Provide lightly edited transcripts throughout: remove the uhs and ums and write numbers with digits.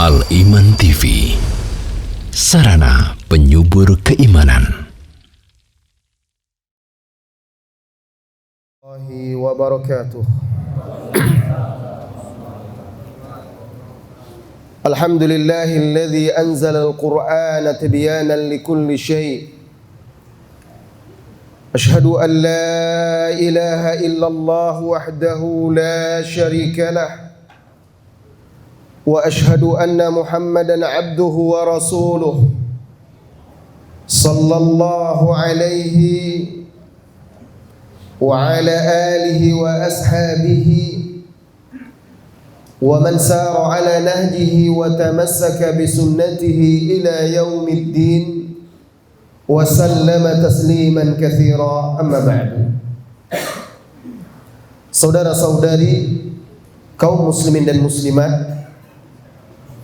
Al-Iman TV, sarana penyubur keimanan. Warahmatullahi wabarakatuh. Alhamdulillahilladzi anzala al-Qur'ana tibyanan likulli syai'. Ashhadu an la ilaha illallah wahdahu la syarika lah. Wa ashhadu anna Muhammadan abduhu wa rasuluh. Sallallahu alaihi wa ala alihi wa ashabihi wa man sara ala nahjihi wa tamassaka bi sunnatihi ila yaumiddin wa sallama tasliman katsira, amma ba'du. Saudara-saudari kaum muslimin dan muslimat,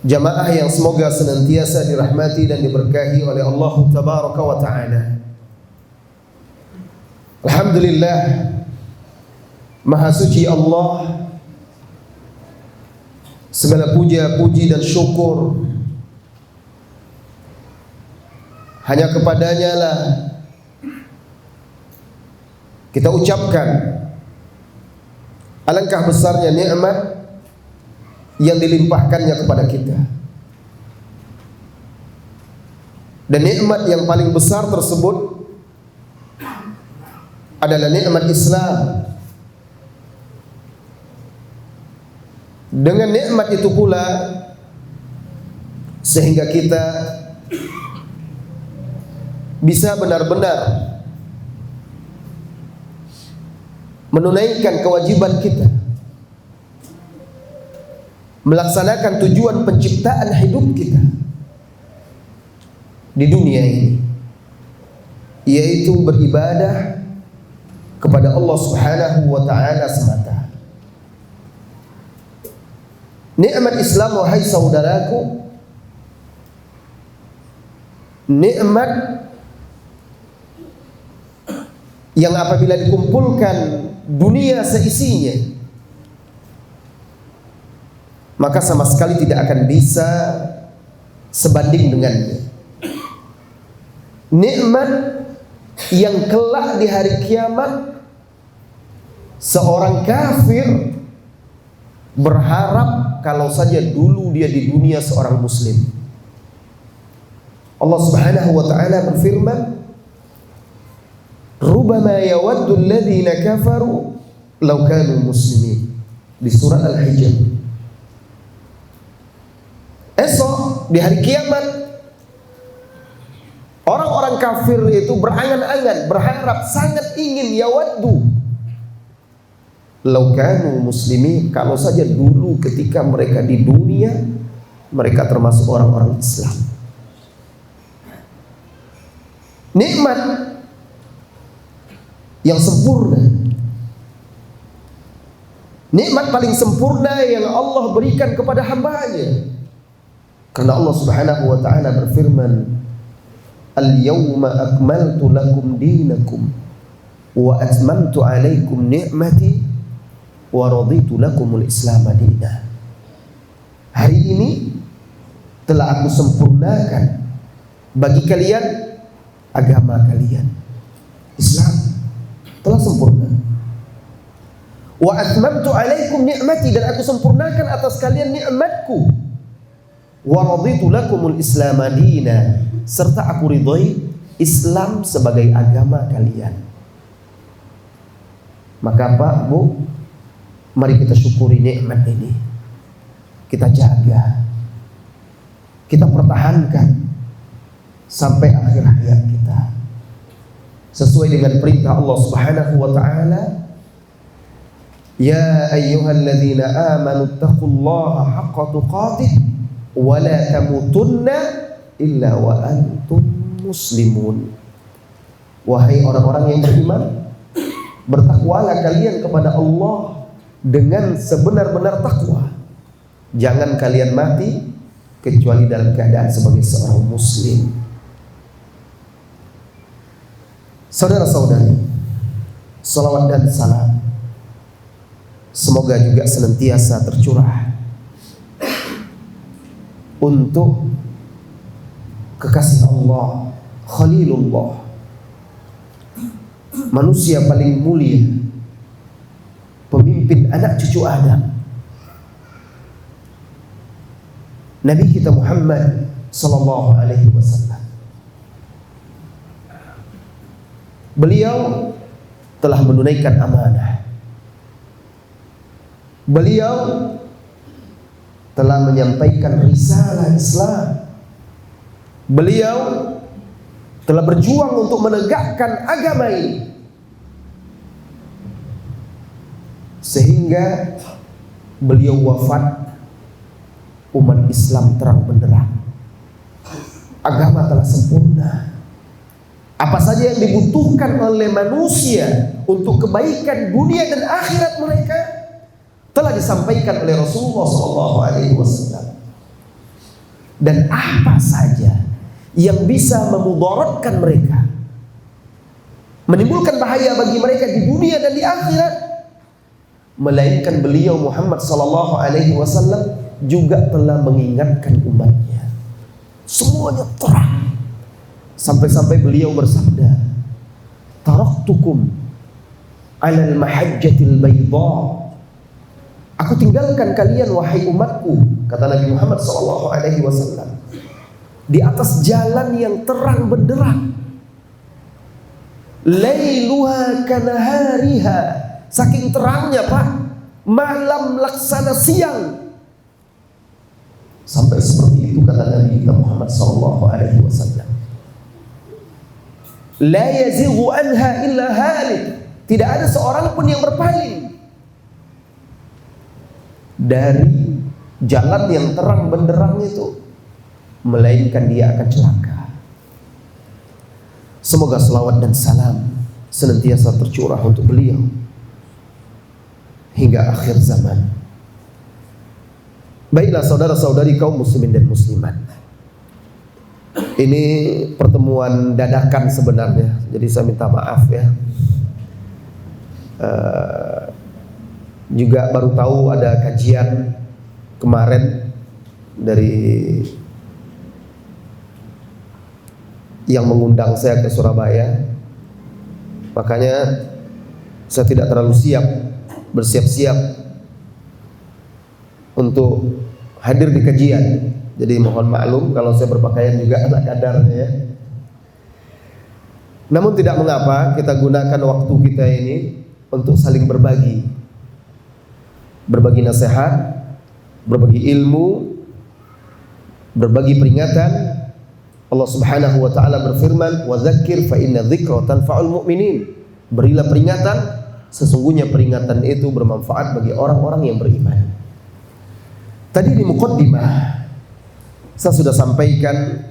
jamaah yang semoga senantiasa dirahmati dan diberkahi oleh Allah Tabaraka wa Ta'ala. Alhamdulillah, Maha Suci Allah, segala puja, puji dan syukur hanya kepadanya lah kita ucapkan. Alangkah besarnya nikmat yang dilimpahkannya kepada kita. Dan nikmat yang paling besar tersebut adalah nikmat Islam. Dengan nikmat itu pula sehingga kita bisa benar-benar menunaikan kewajiban kita, melaksanakan tujuan penciptaan hidup kita di dunia ini, yaitu beribadah kepada Allah Subhanahu wa Ta'ala semata. Nikmat Islam, wahai saudaraku, nikmat yang apabila dikumpulkan dunia seisinya, maka sama sekali tidak akan bisa sebanding dengannya. Nikmat yang kelak di hari kiamat seorang kafir berharap kalau saja dulu dia di dunia seorang muslim. Allah Subhanahu wa Ta'ala berfirman, "Rubbama yawaddu alladhina kafaru law kanu muslimin." Di surah Al-Hijr. Esok di hari kiamat, orang-orang kafir itu berangan-angan, berharap, sangat ingin, yawaddu law kanu muslimin, kalau saja dulu ketika mereka di dunia mereka termasuk orang-orang Islam. Nikmat yang sempurna, nikmat paling sempurna yang Allah berikan kepada hamba-Nya. Karena Allah Subhanahu wa Ta'ala berfirman, "Al-yawma akmaltu lakum dinakum wa atmamtu 'alaikum ni'mati wa raditu lakumul Islam madina." Hari ini telah aku sempurnakan bagi kalian agama kalian, Islam telah sempurna. Wa atmamtu 'alaikum ni'mati, dan aku sempurnakan atas kalian nikmatku. Wa raditu lakumul Islam madina, serta aku ridhoi Islam sebagai agama kalian. Maka Pak, Bu, mari kita syukuri nikmat ini. Kita jaga, kita pertahankan sampai akhir hayat kita, sesuai dengan perintah Allah Subhanahu wa Ta'ala, "Ya ayyuhalladzina amanu taqullaha haqqa tuqatih wa la tamutunna illa wa antum muslimun." Wahai orang-orang yang beriman, bertakwalah kalian kepada Allah dengan sebenar-benar takwa. Jangan kalian mati kecuali dalam keadaan sebagai seorang muslim. Saudara-saudari, salawat dan salam semoga juga senantiasa tercurah untuk kekasih Allah, Khalilullah, manusia paling mulia, pemimpin anak cucu Adam, Nabi kita Muhammad sallallahu alaihi wasallam. Beliau telah menunaikan amanah. Beliau telah menyampaikan risalah Islam. Beliau telah berjuang untuk menegakkan agama ini, sehingga beliau wafat, umat Islam terang benderang. Agama telah sempurna. Apa saja yang dibutuhkan oleh manusia untuk kebaikan dunia dan akhirat mereka telah disampaikan oleh Rasulullah SAW. Dan apa saja yang bisa memudaratkan mereka, menimbulkan bahaya bagi mereka di dunia dan di akhirat, melainkan beliau Muhammad SAW juga telah mengingatkan umatnya. Semuanya terang. Sampai-sampai beliau bersabda, taraktukum alal mahajjatil bayda. Aku tinggalkan kalian wahai umatku, kata Nabi Muhammad SAW, di atas jalan yang terang benderang. Lailuha kanahariha, saking terangnya Pak, malam laksana siang. Sampai seperti itu kata Nabi kita Muhammad SAW. La yazighu anha illa halik, tidak ada seorang pun yang berpaling dari jalan yang terang benderang itu, melainkan dia akan celaka. Semoga selawat dan salam senantiasa tercurah untuk beliau hingga akhir zaman. Baiklah saudara-saudari kaum muslimin dan muslimat, ini pertemuan dadakan sebenarnya, jadi saya minta maaf ya. Juga baru tahu ada kajian kemarin dari yang mengundang saya ke Surabaya, makanya saya tidak terlalu bersiap-siap untuk hadir di kajian. Jadi mohon maklum kalau saya berpakaian juga ala kadarnya ya. Namun tidak mengapa, kita gunakan waktu kita ini untuk saling berbagi nasihat, berbagi ilmu, berbagi peringatan. Allah Subhanahu wa taala berfirman, "Wa dzakir fa inna dzikra tanfa'ul mu'minin." Berilah peringatan, sesungguhnya peringatan itu bermanfaat bagi orang-orang yang beriman. Tadi di muqaddimah saya sudah sampaikan,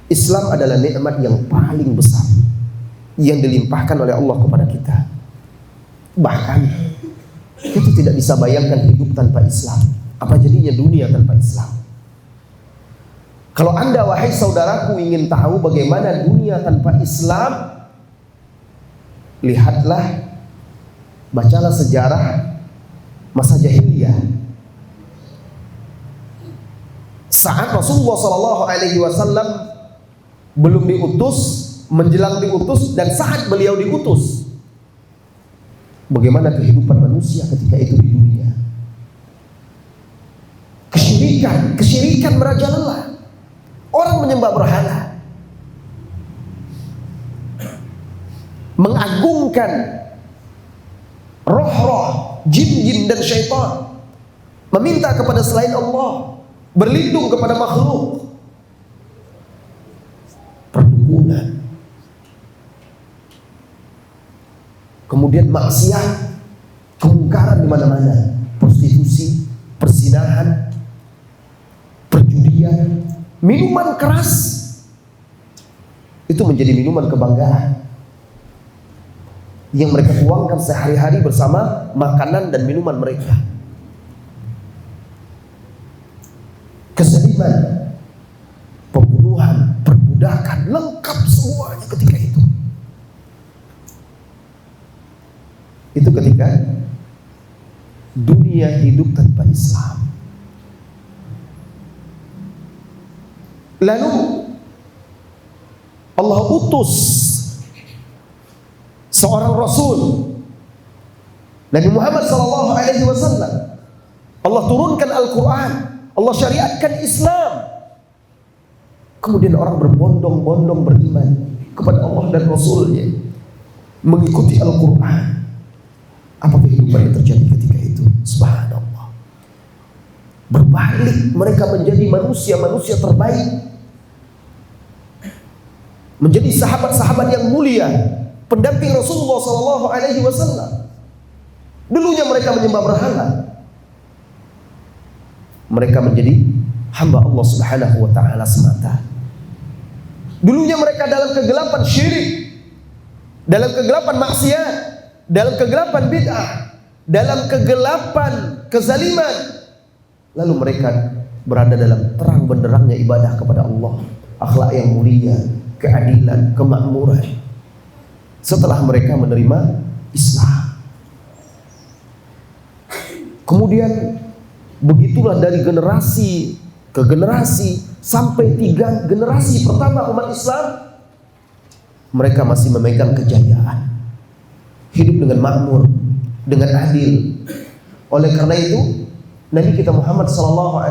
Islam adalah nikmat yang paling besar yang dilimpahkan oleh Allah kepada kita. Bahkan kita tidak bisa bayangkan hidup tanpa Islam. Apa jadinya dunia tanpa Islam? Kalau Anda wahai saudaraku ingin tahu bagaimana dunia tanpa Islam, lihatlah, bacalah sejarah masa jahiliyah. Saat Rasulullah SAW belum diutus, menjelang diutus, dan saat beliau diutus, bagaimana kehidupan manusia ketika itu di dunia? Kesyirikan merajalela. Orang menyembah berhala, mengagungkan roh-roh, jin-jin dan syaitan, meminta kepada selain Allah, berlindung kepada makhluk, perdukunan, kemudian maksiat, kemungkaran di mana-mana, prostitusi, perzinahan, perjudian, minuman keras itu menjadi minuman kebanggaan yang mereka tuangkan sehari-hari bersama makanan dan minuman mereka. Kezaliman, pembunuhan, perbudakan, lengkap semuanya ketika itu. Itu ketika dunia hidup tanpa Islam. Lalu Allah utus seorang Rasul, Nabi Muhammad SAW. Allah turunkan Al-Quran, Allah syariatkan Islam. Kemudian orang berbondong-bondong beriman kepada Allah dan Rasulnya, mengikuti Al-Quran. Apa kehidupan yang terjadi ketika itu? Subhanallah. Berbalik, mereka menjadi manusia-manusia terbaik, menjadi sahabat-sahabat yang mulia, pendamping Rasulullah SAW. Dulunya mereka menyembah berhala, mereka menjadi hamba Allah Subhanahu wa Ta'ala semata. Dulunya mereka dalam kegelapan syirik, dalam kegelapan maksiat, dalam kegelapan bid'ah, dalam kegelapan kezaliman. Lalu mereka berada dalam terang benderangnya ibadah kepada Allah, akhlak yang mulia, keadilan, kemakmuran. Setelah mereka menerima Islam, kemudian begitulah dari generasi ke generasi sampai 3 generasi pertama umat Islam, mereka masih memegang kejayaan, hidup dengan makmur, dengan adil. Oleh karena itu Nabi kita Muhammad SAW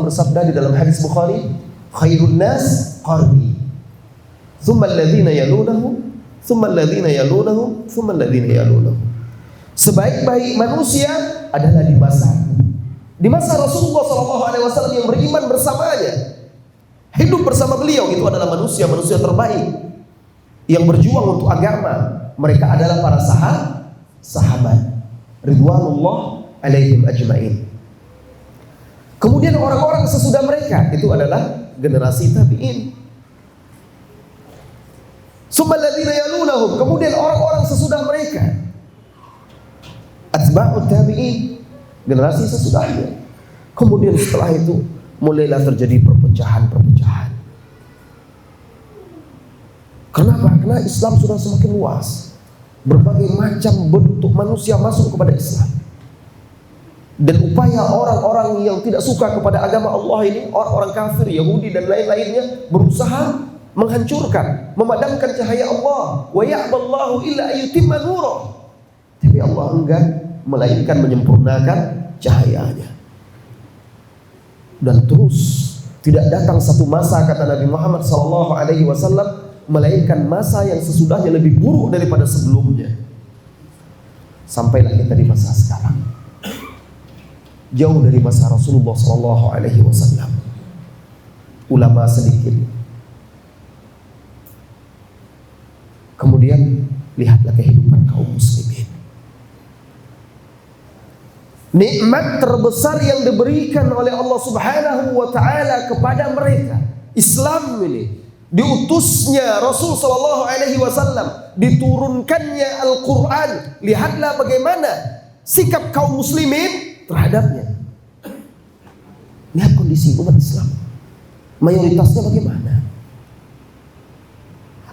bersabda di dalam hadis Bukhari, khairun nas qarni, thumma alladhina yalunahum, thumma alladhina yalunahum, thumma alladhina yalunahum. Sebaik-baik manusia adalah di masa Rasulullah SAW yang beriman bersamanya, hidup bersama beliau. Itu adalah manusia-manusia terbaik yang berjuang untuk agama. Mereka adalah para sahabat ridwanullah alaihim ajmain. Kemudian orang-orang sesudah mereka itu adalah generasi tabi'in. Summa alladziina yalunahum, kemudian orang-orang sesudah mereka, atba'ut tabi'in, generasi sesudahnya. Kemudian setelah itu mulailah terjadi perpecahan-perpecahan. Kenapa? Karena Islam sudah semakin luas. Berbagai macam bentuk manusia masuk kepada Islam. Dan upaya orang-orang yang tidak suka kepada agama Allah ini, orang-orang kafir, Yahudi dan lain-lainnya, berusaha menghancurkan, memadamkan cahaya Allah. Wa ya'ballahu illa ayyutimma nurah. Tapi Allah enggan, melainkan menyempurnakan cahayanya. Dan terus tidak datang satu masa, kata Nabi Muhammad SAW, melainkan masa yang sesudahnya lebih buruk daripada sebelumnya. Sampailah kita di masa sekarang, jauh dari masa Rasulullah SAW. Ulama sedikit. Kemudian lihatlah kehidupan kaum muslimin. Nikmat terbesar yang diberikan oleh Allah Subhanahu wa Ta'ala kepada mereka, Islam ini, diutusnya Rasul sallallahu alaihi wasallam, diturunkannya Al-Qur'an. Lihatlah bagaimana sikap kaum muslimin terhadapnya. Lihat kondisi umat Islam, mayoritasnya bagaimana?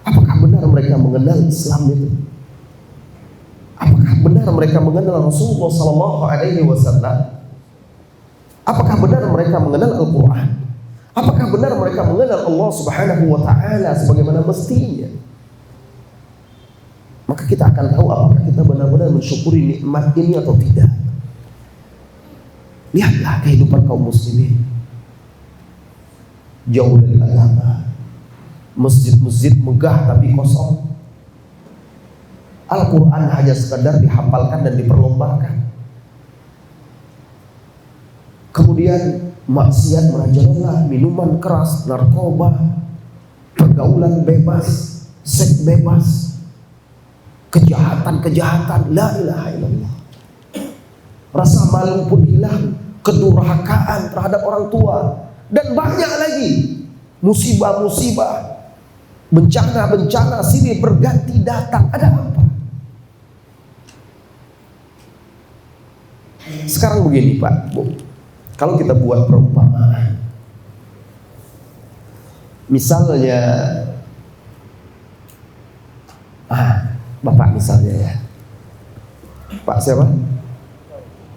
Apakah benar mereka mengenal Islam itu? Apakah benar mereka mengenal Rasulullah sallallahu alaihi wasallam? Apakah benar mereka mengenal Al-Qur'an? Apakah benar mereka mengenal Allah Subhanahu wa Ta'ala sebagaimana mestinya? Maka kita akan tahu apakah kita benar-benar mensyukuri nikmat ini atau tidak. Lihatlah kehidupan kaum muslimin, jauh dari agama, masjid-masjid megah tapi kosong. Al-Quran hanya sekadar dihafalkan dan diperlombakan. Kemudian maksiat merajalela, minuman keras, narkoba, pergaulan bebas, seks bebas, kejahatan-kejahatan, la ilaha illallah. Rasa malu pun hilang, kedurhakaan terhadap orang tua, dan banyak lagi musibah-musibah, bencana-bencana silih berganti datang. Ada apa? Sekarang begini Pak, Bu, kalau kita buat perumpamaan, misalnya, Bapak misalnya ya, Pak siapa?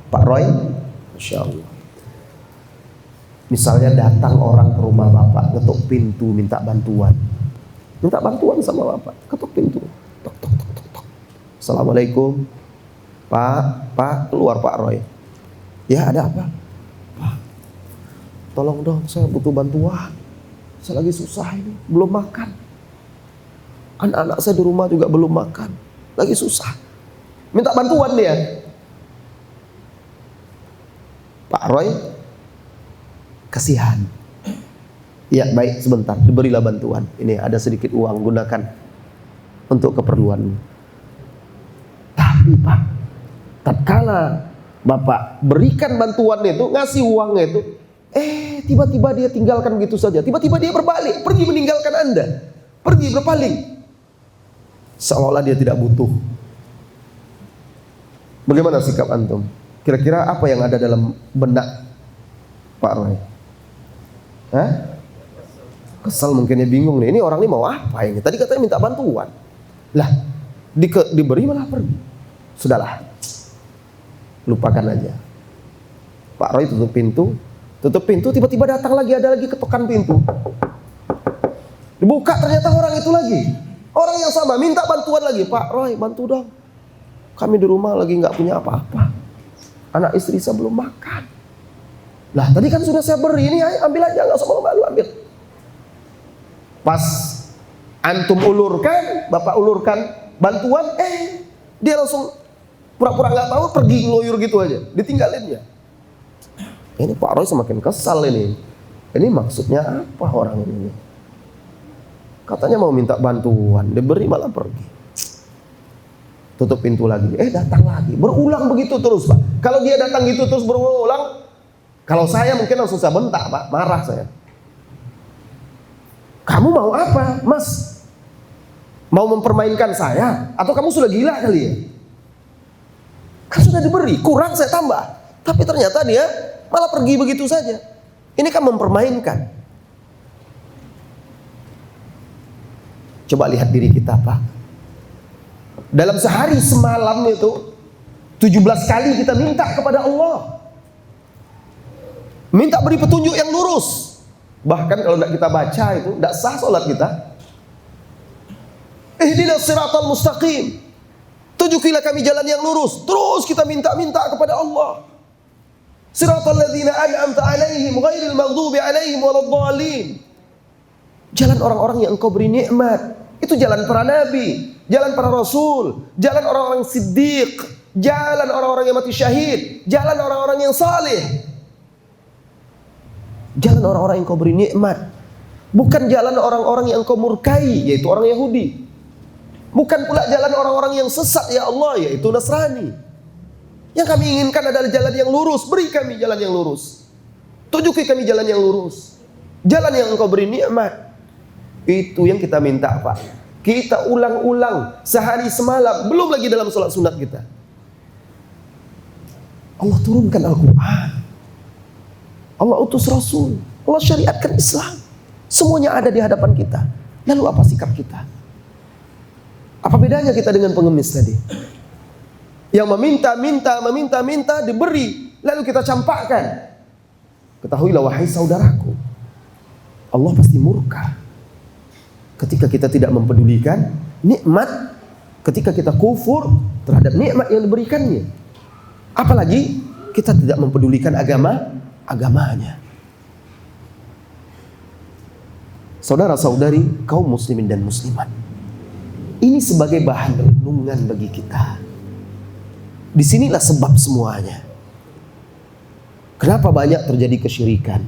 Pak Roy, Masya Allah. Misalnya datang orang ke rumah bapak, ngetuk pintu minta bantuan. Minta bantuan sama bapak, ketuk pintu. Tok tok tok tok tok. Assalamualaikum. Pak, keluar Pak Roy. Ya, ada apa? Pak, tolong dong, saya butuh bantuan. Saya lagi susah ini, belum makan. Anak-anak saya di rumah juga belum makan, lagi susah. Minta bantuan dia. Pak Roy, kasihan. Ya baik, sebentar, diberilah bantuan. Ini ada sedikit uang, gunakan untuk keperluanmu. Tapi Pak, tatkala Bapak berikan bantuan itu, ngasih uangnya itu, tiba-tiba dia tinggalkan begitu saja. Tiba-tiba dia berbalik, pergi meninggalkan Anda. Pergi berpaling. Seolah dia tidak butuh. Bagaimana sikap antum? Kira-kira apa yang ada dalam benak Pak Roy? Hah? Kesel mungkin, dia bingung nih. Ini orang ini mau apa ini? Tadi katanya minta bantuan. Lah, diberi malah pergi. Sudahlah, lupakan aja. Pak Roy tutup pintu, tiba-tiba datang lagi, ada lagi ketukan pintu. Dibuka, ternyata orang itu lagi. Orang yang sama, minta bantuan lagi. Pak Roy, bantu dong. Kami di rumah lagi nggak punya apa-apa. Anak istri saya belum makan. Lah, tadi kan sudah saya beri, ini ambil aja, nggak usah malu-malu, ambil. Pas antum ulurkan, bapak ulurkan bantuan, dia langsung pura-pura nggak tahu, pergi ngeloyur gitu aja, ditinggalinnya. Ini Pak Roy semakin kesal ini. Ini maksudnya apa orang ini? Katanya mau minta bantuan, diberi malah pergi. Tutup pintu lagi, datang lagi, berulang begitu terus Pak. Kalau dia datang gitu terus berulang, kalau saya mungkin langsung saya bentak Pak, marah saya. Kamu mau apa, Mas? Mau mempermainkan saya? Atau kamu sudah gila kali ya? Kan sudah diberi, kurang saya tambah. Tapi ternyata dia malah pergi begitu saja. Ini kan mempermainkan. Coba lihat diri kita Pak. Dalam sehari semalam itu 17 kali kita minta kepada Allah. Minta beri petunjuk yang lurus. Bahkan kalau tidak kita baca itu tidak sah sholat kita. Ihdinas siratal mustaqim. Tunjukilah kami jalan yang lurus. Terus kita minta-minta kepada Allah. Siratal ladzina an'amta alaihim ghairil maghdubi alaihim waladdallin. Jalan orang-orang yang engkau beri nikmat. Itu jalan para nabi, jalan para rasul, jalan orang-orang siddiq, jalan orang-orang yang mati syahid, jalan orang-orang yang saleh. Jalan orang-orang yang kau beri nikmat. Bukan jalan orang-orang yang kau murkai, yaitu orang Yahudi. Bukan pula jalan orang-orang yang sesat ya Allah, yaitu Nasrani. Yang kami inginkan adalah jalan yang lurus. Beri kami jalan yang lurus. Tunjuki kami jalan yang lurus. Jalan yang engkau beri nikmat. Itu yang kita minta Pak. Kita ulang-ulang sehari semalam. Belum lagi dalam sholat sunat kita. Allah turunkan Al-Quran. Allah utus Rasul, Allah syariatkan Islam. Semuanya ada di hadapan kita. Lalu apa sikap kita? Apa bedanya kita dengan pengemis tadi? Yang meminta, diberi, lalu kita campakkan. Ketahuilah wahai saudaraku, Allah pasti murka ketika kita tidak mempedulikan nikmat, ketika kita kufur terhadap nikmat yang diberikannya. Apalagi kita tidak mempedulikan agamanya. Saudara-saudari kaum muslimin dan muslimat, ini sebagai bahan renungan bagi kita. Disinilah sebab semuanya. Kenapa banyak terjadi kesyirikan?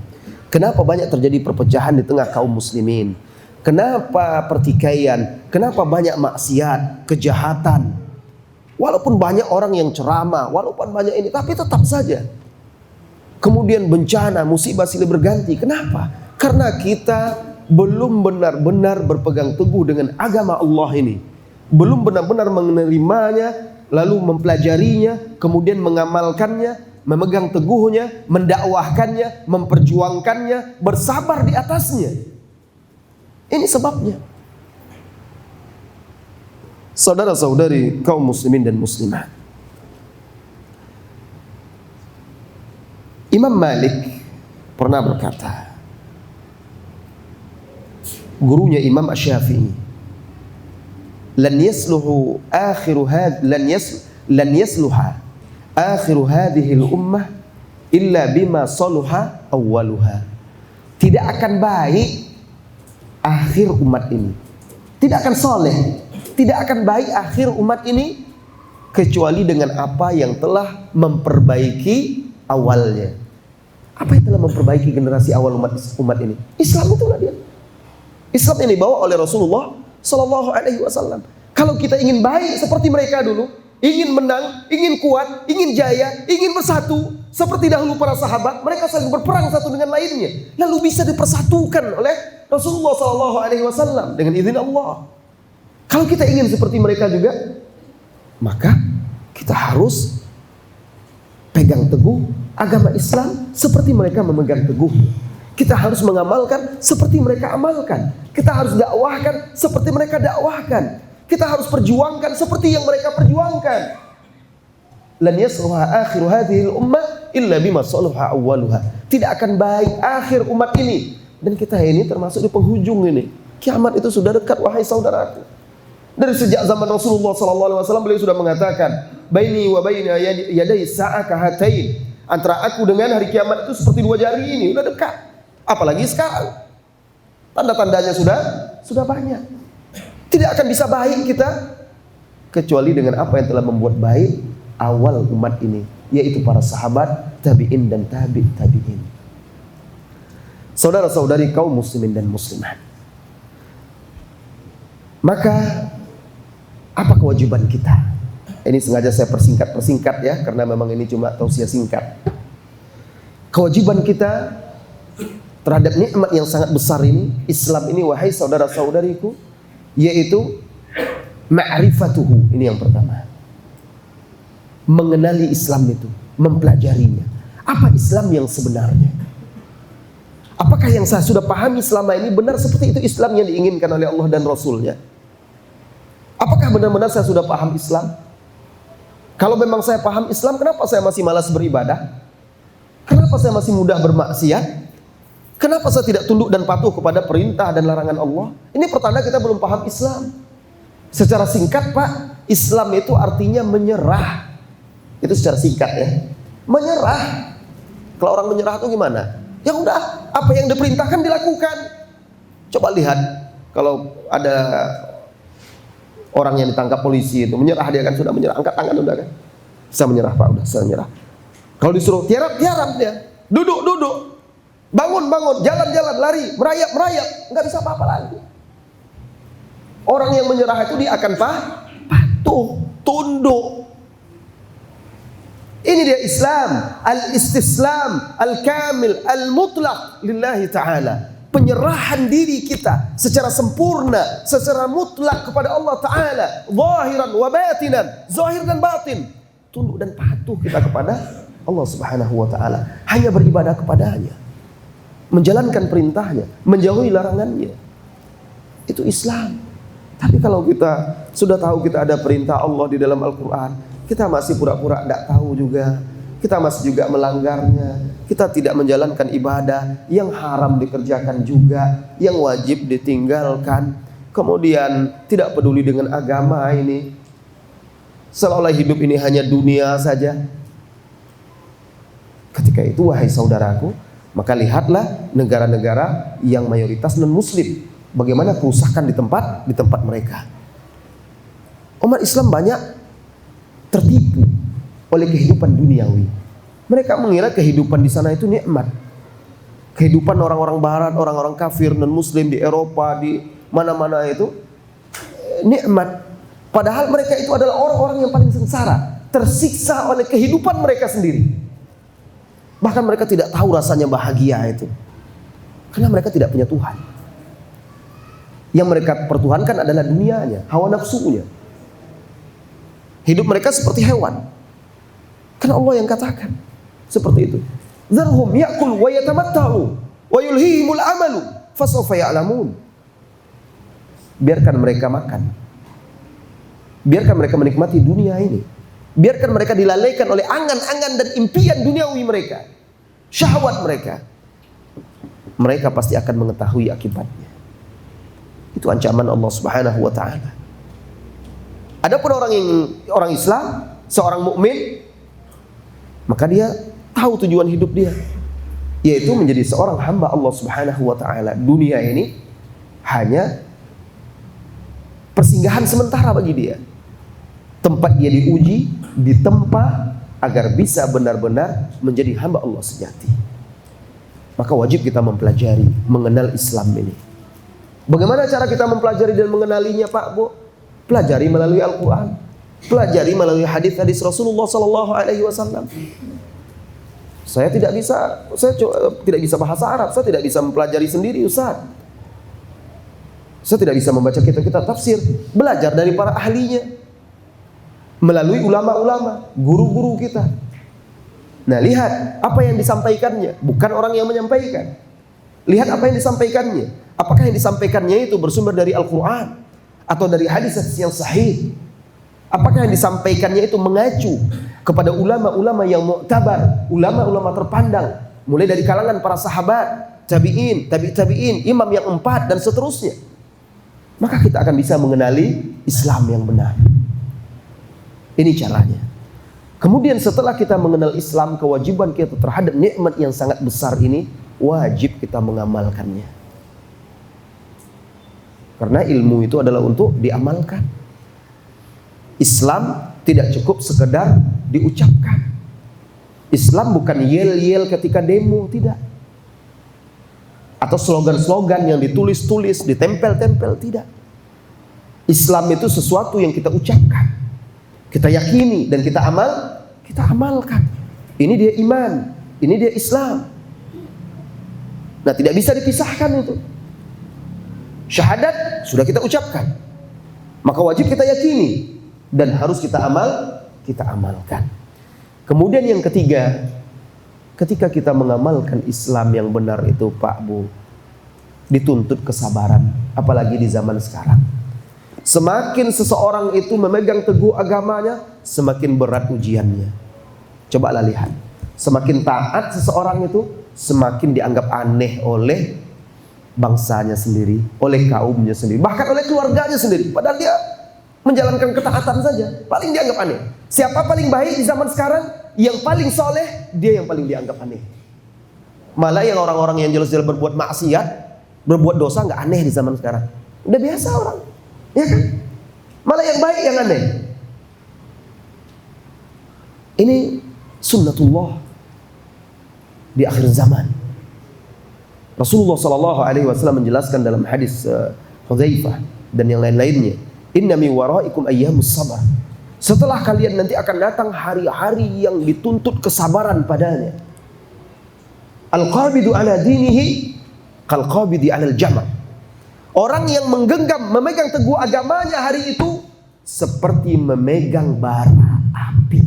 Kenapa banyak terjadi perpecahan di tengah kaum muslimin? Kenapa pertikaian? Kenapa banyak maksiat, kejahatan? Walaupun banyak orang yang ceramah, walaupun banyak ini, tapi tetap saja kemudian bencana, musibah silih berganti. Kenapa? Karena kita belum benar-benar berpegang teguh dengan agama Allah ini. Belum benar-benar menerimanya, lalu mempelajarinya, kemudian mengamalkannya, memegang teguhnya, mendakwahkannya, memperjuangkannya, bersabar di atasnya. Ini sebabnya. Saudara-saudari kaum muslimin dan muslimat, Imam Malik pernah berkata, gurunya Imam Asy-Syafi'i, lan yasluha akhiru hadhihi al-ummah illa bima saluha awwaluha. Tidak akan baik akhir umat ini, tidak akan soleh, tidak akan baik akhir umat ini kecuali dengan apa yang telah memperbaiki awalnya. Apa yang telah memperbaiki generasi awal umat ini? Islam itulah dia. Islam yang dibawa oleh Rasulullah Sallallahu Alaihi Wasallam. Kalau kita ingin baik seperti mereka dulu, ingin menang, ingin kuat, ingin jaya, ingin bersatu seperti dahulu para sahabat, mereka saling berperang satu dengan lainnya, lalu bisa dipersatukan oleh Rasulullah Sallallahu Alaihi Wasallam dengan izin Allah. Kalau kita ingin seperti mereka juga, maka kita harus pegang teguh agama Islam seperti mereka memegang teguh. Kita harus mengamalkan seperti mereka amalkan. Kita harus dakwahkan seperti mereka dakwahkan. Kita harus perjuangkan seperti yang mereka perjuangkan. Lan yasluha akhiru hadhihi al-ummah illa bima salaha awwaluha. Tidak akan baik akhir umat ini, dan kita ini termasuk di penghujung ini. Kiamat itu sudah dekat, wahai saudaraku. Dari sejak zaman Rasulullah SAW beliau sudah mengatakan, baini wa baina yaday sa'ah kahatain. Antara aku dengan hari kiamat itu seperti dua jari ini, sudah dekat. Apalagi sekarang, tanda-tandanya sudah banyak. Tidak akan bisa baik kita kecuali dengan apa yang telah membuat baik awal umat ini, yaitu para sahabat, tabi'in dan tabi'in. Saudara-saudari kaum muslimin dan muslimat, maka apa kewajiban kita? Ini sengaja saya persingkat ya, karena memang ini cuma tausiah singkat. Kewajiban kita terhadap nikmat yang sangat besar ini, Islam ini, wahai saudara-saudariku, yaitu ma'rifatuhu. Ini yang pertama, mengenali Islam itu, mempelajarinya. Apa Islam yang sebenarnya? Apakah yang saya sudah pahami selama ini benar seperti itu Islam yang diinginkan oleh Allah dan Rasulnya? Apakah benar-benar saya sudah paham Islam? Kalau memang saya paham Islam, kenapa saya masih malas beribadah? Kenapa saya masih mudah bermaksiat? Kenapa saya tidak tunduk dan patuh kepada perintah dan larangan Allah? Ini pertanda kita belum paham Islam. Secara singkat, Pak, Islam itu artinya menyerah. Itu secara singkat ya. Menyerah. Kalau orang menyerah itu gimana? Ya udah, apa yang diperintahkan dilakukan. Coba lihat, kalau ada orang yang ditangkap polisi itu menyerah, dia kan sudah menyerah, angkat tangan udah kan. Saya menyerah, Pak, udah saya menyerah. Kalau disuruh tiarap dia. Duduk. Bangun, jalan, lari, merayap, nggak bisa apa-apa lagi. Orang yang menyerah itu dia akan patuh, tunduk. Ini dia Islam, al-istislam, al-kamil, al-mutlaq lillahi ta'ala. Penyerahan diri kita secara sempurna, secara mutlak kepada Allah Ta'ala, zahiran wa batinan, zahir dan batin. Tunduk dan patuh kita kepada Allah Subhanahu wa Ta'ala, hanya beribadah kepadanya, menjalankan perintahnya, menjauhi larangannya. Itu Islam. Tapi kalau kita sudah tahu kita ada perintah Allah di dalam Al-Quran, kita masih pura-pura tidak tahu juga, kita masih juga melanggarnya, kita tidak menjalankan ibadah, yang haram dikerjakan juga, yang wajib ditinggalkan, kemudian tidak peduli dengan agama ini, seolah-olah hidup ini hanya dunia saja. Ketika itu, wahai saudaraku, maka lihatlah negara-negara yang mayoritas non-muslim, bagaimana kerusakan di tempat mereka. Umat Islam banyak tertipu oleh kehidupan duniawi. Mereka mengira kehidupan di sana itu nikmat. Kehidupan orang-orang barat, orang-orang kafir non-muslim di Eropa, di mana-mana itu nikmat. Padahal mereka itu adalah orang-orang yang paling sengsara, tersiksa oleh kehidupan mereka sendiri. Bahkan mereka tidak tahu rasanya bahagia itu, karena mereka tidak punya Tuhan. Yang mereka pertuhankan adalah dunianya, hawa nafsunya. Hidup mereka seperti hewan, karena Allah yang katakan seperti itu. Dzarhum ya'kul wa yatamatta'u wa yulhihimul amalu fasawfa ya'lamun. Biarkan mereka makan, biarkan mereka menikmati dunia ini, biarkan mereka dilalaikan oleh angan-angan dan impian duniawi mereka, syahwat mereka. mereka pasti akan mengetahui akibatnya. Itu ancaman Allah Subhanahu wa taala. Adapun orang Islam, seorang mukmin, maka dia tahu tujuan hidup dia, yaitu menjadi seorang hamba Allah Subhanahu wa taala. Dunia ini hanya persinggahan sementara bagi dia. Tempat dia diuji, ditempa agar bisa benar-benar menjadi hamba Allah sejati. Maka wajib kita mempelajari, mengenal Islam ini. Bagaimana cara kita mempelajari dan mengenalinya, Pak, Bu? Pelajari melalui Al-Quran, pelajari melalui hadis-hadis Rasulullah SAW. Saya tidak bisa bahasa Arab, saya tidak bisa mempelajari sendiri, Ustaz. Saya tidak bisa membaca kitab-kitab tafsir. Belajar dari para ahlinya, melalui ulama-ulama, guru-guru kita. Nah, lihat apa yang disampaikannya, bukan orang yang menyampaikan. Lihat apa yang disampaikannya. Apakah yang disampaikannya itu bersumber dari Al-Quran atau dari hadis yang sahih? Apakah yang disampaikannya itu mengacu kepada ulama-ulama yang mu'tabar, ulama-ulama terpandang, mulai dari kalangan para sahabat, tabi'in, tabi'in, imam yang 4 dan seterusnya. Maka kita akan bisa mengenali Islam yang benar. Ini caranya. Kemudian setelah kita mengenal Islam, kewajiban kita terhadap nikmat yang sangat besar ini, wajib kita mengamalkannya. Karena ilmu itu adalah untuk diamalkan. Islam tidak cukup sekedar diucapkan. Islam bukan yel-yel ketika demo, tidak. Atau slogan-slogan yang ditulis-tulis, ditempel-tempel, tidak. Islam itu sesuatu yang kita ucapkan, kita yakini dan kita amalkan. Ini dia iman, ini dia Islam. Nah, tidak bisa dipisahkan itu. Syahadat sudah kita ucapkan, maka wajib kita yakini dan harus kita amalkan. Kemudian yang ketiga, ketika kita mengamalkan Islam yang benar itu, Pak, Bu, dituntut kesabaran, apalagi di zaman sekarang. Semakin seseorang itu memegang teguh agamanya, semakin berat ujiannya. Cobalah lihat, semakin taat seseorang itu, semakin dianggap aneh oleh bangsanya sendiri, oleh kaumnya sendiri, bahkan oleh keluarganya sendiri. Padahal dia menjalankan ketaatan saja, paling dianggap aneh. Siapa paling baik di zaman sekarang? Yang paling soleh, dia yang paling dianggap aneh. Malah yang orang-orang yang jelas-jelas berbuat maksiat, berbuat dosa, nggak aneh di zaman sekarang. Udah biasa orang, ya kan? Malah yang baik yang aneh. Ini sunnatullah di akhir zaman. Rasulullah SAW menjelaskan dalam hadis Hudzaifah dan yang lain-lainnya, inna mi waraikum ayyamus sabar. Setelah kalian nanti akan datang hari-hari yang dituntut kesabaran padanya. Al-qabidu ala dinihi kal-qabidi ala al-jamr. Orang yang menggenggam, memegang teguh agamanya hari itu seperti memegang bara api.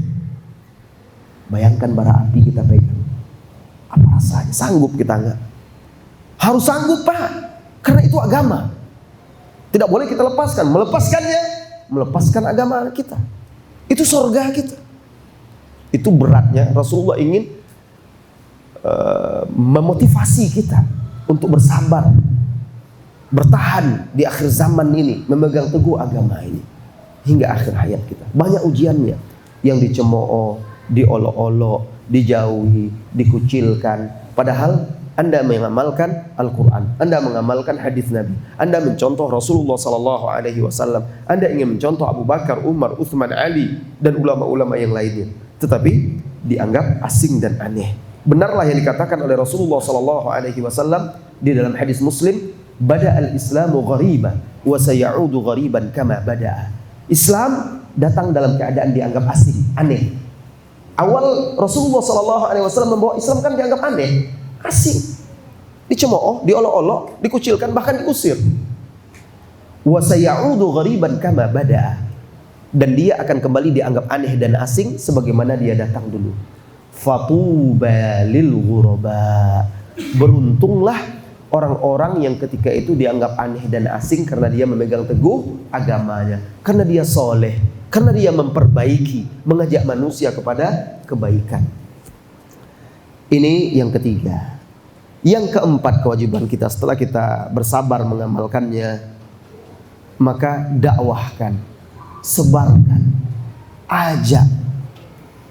Bayangkan bara api kita pegang, apa rasanya? Sanggup kita enggak? Harus sanggup, Pak, karena itu agama. Tidak boleh kita lepaskan. Melepaskannya, melepaskan agama kita. Itu surga kita. Itu beratnya. Rasulullah ingin memotivasi kita untuk bersabar, bertahan di akhir zaman ini, memegang teguh agama ini hingga akhir hayat kita. Banyak ujiannya yang dicemooh, diolok-olok, dijauhi, dikucilkan. Padahal Anda mengamalkan Al-Quran, Anda mengamalkan hadis Nabi, Anda mencontoh Rasulullah SAW, Anda ingin mencontoh Abu Bakar, Umar, Uthman, Ali, dan ulama-ulama yang lainnya. Tetapi dianggap asing dan aneh. Benarlah yang dikatakan oleh Rasulullah SAW di dalam hadis Muslim, Bada'al Islamu ghariban wa sayaudu ghariban kama bada'a. Islam datang dalam keadaan dianggap asing, aneh. Awal Rasulullah SAW membawa Islam kan dianggap aneh, asing, dicemooh, diolok-olok, dikucilkan, bahkan diusir. Wa sayaudu ghariban kama bada'a. Dan dia akan kembali dianggap aneh dan asing sebagaimana dia datang dulu. Fatuba lil ghuraba. Beruntunglah orang-orang yang ketika itu dianggap aneh dan asing karena dia memegang teguh agamanya, karena dia soleh, karena dia memperbaiki, mengajak manusia kepada kebaikan. Ini yang ketiga. Yang keempat kewajiban kita setelah kita bersabar mengamalkannya, maka dakwahkan, sebarkan, ajak